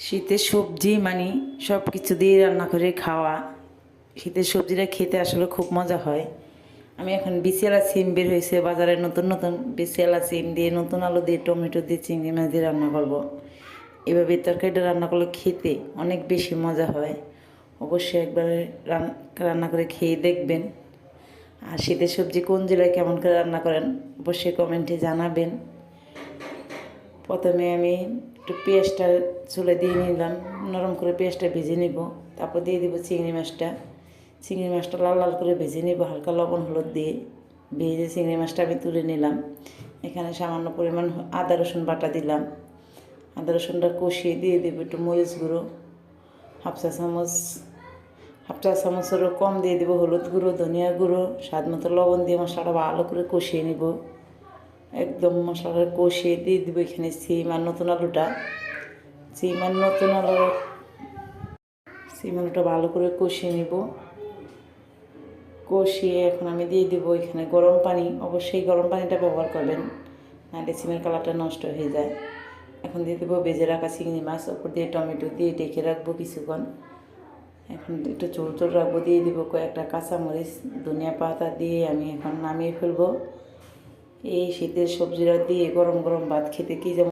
শীতের সবজি মানে সব কিছু দিয়ে রান্না করে খাওয়া। শীতের সবজিটা খেতে আসলে খুব মজা হয়। আমি এখন বিসিয়ালা সিম বের হয়েছে বাজারে, নতুন নতুন বিসিয়ালা সিম দিয়ে, নতুন আলু দিয়ে, টমেটো দিয়ে, চিংড়ি মাছ দিয়ে রান্না করব। এভাবে তরকারিটা রান্না করলে খেতে অনেক বেশি মজা হয়। অবশ্যই একবার রান্না করে খেয়ে দেখবেন। আর শীতের সবজি কোন জেলায় কেমন করে রান্না করেন অবশ্যই কমেন্টে জানাবেন। প্রথমে আমি একটু পেঁয়াজটা চুলে দিয়ে নিলাম, নরম করে পেঁয়াজটা ভেজে নিব। তারপর দিয়ে দিব চিংড়ি মাছটা। চিংড়ি মাছটা লাল লাল করে ভেজে নিব হালকা লবণ হলুদ দিয়ে। ভেজে চিংড়ি মাছটা আমি তুলে নিলাম। এখানে সামান্য পরিমাণ আদা রসুন বাটা দিলাম। আদা রসুনটা কষিয়ে দিয়ে দেবো একটু মরিচ গুঁড়ো, হাফ চা চামচেরও কম দিয়ে দেবো হলুদ গুঁড়ো, ধনিয়া গুঁড়ো, স্বাদ মতো লবণ দিয়ে মশলাটা ভালো করে কষিয়ে নিব। একদম মশলাটা কষিয়ে দিয়ে দেবো এখানে সিম আর নতুন আলুটা। সিম আলুটা ভালো করে কষিয়ে নিব। কষিয়ে এখন আমি দিয়ে দেবো এখানে গরম পানি। অবশ্যই গরম পানিটা ব্যবহার করবেন, নাহলে সিমের কালারটা নষ্ট হয়ে যায়। এখন দিয়ে দেবো ভেজে রাখা চিংড়ি মাছ, ওপর দিয়ে টমেটো দিয়ে ঢেকে রাখবো কিছুক্ষণ। এখন একটু ঝোল রাখবো। দিয়ে দেবো কয়েকটা কাঁচামরিচ, ধনিয়া পাতা দিয়ে আমি এখন নামিয়ে ফেলবো। এই শীতের সবজিটা দিয়ে গরম গরম ভাত খেতে কী যেমন